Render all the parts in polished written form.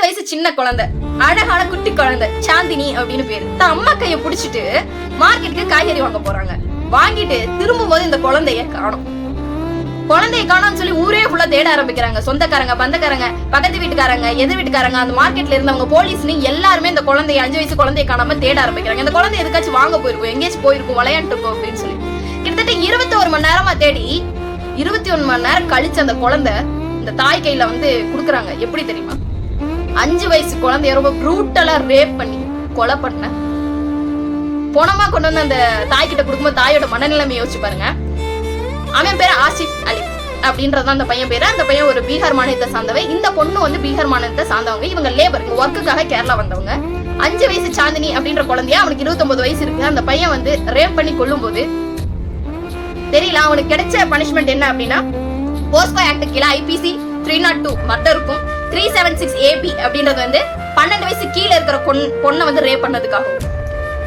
வயசு சின்ன குழந்தை, அழகான குட்டி குழந்தை சாந்தினி அப்படின்னு பேரு. தான் அம்மா கைய புடிச்சிட்டு மார்க்கெட்டுக்கு காய்கறி வாங்க போறாங்க. வாங்கிட்டு திரும்பும் போது இந்த குழந்தைய காணும். குழந்தைய காணோம்னு சொல்லி ஊரே ஃபுல்லா தேட ஆரம்பிக்கிறாங்க. சொந்தக்காரங்க, பந்தக்காரங்க, பக்கத்து வீட்டுக்காரங்க, எதிர் வீட்டுக்காரங்க, அந்த மார்க்கெட்ல இருந்தவங்க, போலீஸ்னு எல்லாருமே இந்த குழந்தைய 5 வயசு குழந்தைய காணாம தேட ஆரம்பிக்கிறாங்க. இந்த குழந்தை எதுக்காச்சும் வாங்க போயிருக்கும், எங்கேயாச்சும் போயிருக்கும், விளையாண்டு இருக்கும் அப்படின்னு சொல்லி கிட்டத்தட்ட 21 மணி நேரமா தேடி 21 மணி நேரம் கழிச்சு அந்த குழந்தை இந்த தாய் கையில வந்து குடுக்குறாங்க. எப்படி தெரியுமா? 5 வயசு குழந்தைய ரொம்ப ப்ரூட்டலா ரேப் பண்ணி கொலை பண்ண பொணமா கொண்டு வந்து அந்த தாய் கிட்ட கொடுக்கும்போது தாயோட மனநிலைமை யோசிச்சு பாருங்க. அவன் பேரு ஆசிப் அலி அப்படின்றதான் அந்த பையன் பேரு. அந்த பையன் ஒரு பீகார் மாநிலத்தை சார்ந்தவன். இந்த பொண்ணு வந்து பீகார் மாநிலத்தை சார்ந்தவங்க. இவங்க லேபர், ஒர்க்குக்காக கேரளா வந்தவங்க. 5 வயசு சாந்தினி அப்படின்ற குழந்தையா, அவனுக்கு 29 வயசு இருக்கு. அந்த பையன் வந்து ரேப் பண்ணி கொல்லும் போது தெரியல அவனுக்கு கிடைச்ச பனிஷ்மெண்ட் என்ன அப்படின்னா, போஸ்கோ ஆக்ட் கீழே IPC 302 மர்டருக்கும் 376 AB அப்படின்றது வந்து 12 வயசு கீழே இருக்கிற பொண்ணை வந்து ரேப் பண்ணதுக்காகவும்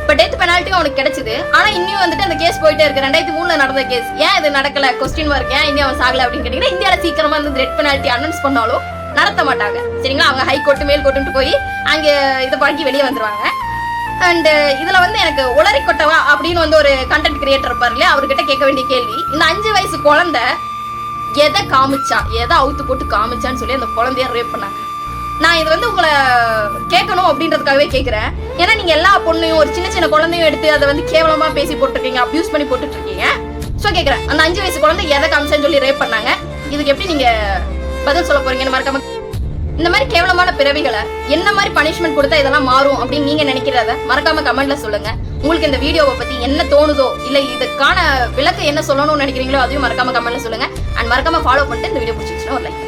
இப்ப டெத் பெனால்ட்டியும் அவனுக்கு கிடைச்சது. ஆனா இன்னும் வந்துட்டு அந்த கேஸ் போயிட்டே இருக்கு. 2003 நடந்த கேஸ். ஏன் இது நடக்கல, கொஸ்டின் மார்க், ஏன் இன்னும் அவன் சாகல அப்படின்னு கேட்டீங்கன்னா, இந்தியாவில சீக்கிரமா வந்து டெத் பெனால்ட்டி அனௌன்ஸ் பண்ணாலும் நடத்த மாட்டாங்க. சரிங்களா? அவங்க ஹை கோர்ட் மேல் கோர்ட்டு போய் அங்க இதை வாங்கி வெளியே வந்துருவாங்க. அண்ட் இதுல வந்து எனக்கு உளறி கொட்டவா அப்படின்னு வந்து ஒரு கண்டென்ட் கிரியேட்டர் இருப்பாரு இல்லையா, அவர்கிட்ட கேட்க வேண்டிய கேள்வி, இந்த 5 வயசு குழந்தை எதை காமிச்சா, எதை அவுத்து போட்டு காமிச்சான்னு சொல்லி அந்த குழந்தைய ரேப் பண்ணாங்க. நான் இது வந்து உங்களை கேட்கணும் அப்படின்றதுக்காகவே கேட்கிறேன். ஏன்னா நீங்க எல்லா பொண்ணையும் ஒரு சின்ன சின்ன குழந்தையும் எடுத்து அதை வந்து கேவலமா பேசி போட்டுருக்கீங்க, அபியூஸ் பண்ணி போட்டுட்டு இருக்கீங்க. ஸோ கேட்கிறேன், அந்த 5 வயசு குழந்தை எதை காமிச்சான்னு சொல்லி ரேப் பண்ணாங்க, இதுக்கு எப்படி நீங்க பதில் சொல்ல போறீங்கன்னு மறக்காம. இந்த மாதிரி கேவலமான பிறவிகளை என்ன மாதிரி பனிஷ்மெண்ட் கொடுத்தா இதெல்லாம் மாறும் அப்படின்னு நீங்க நினைக்கிறத மறக்காம கமெண்ட்ல சொல்லுங்க. உங்களுக்கு இந்த வீடியோவை பத்தி என்ன தோணுதோ, இல்ல இதுக்கான விளக்கம் என்ன சொல்லணும்னு நினைக்கிறீங்களோ அதையும் மறக்காம கமெண்ட்ல சொல்லுங்க. அண்ட் மறக்காம ஃபாலோ பண்ணிட்டு இந்த வீடியோ பிடிச்சிருச்சுன்னா ஒரு லைக்.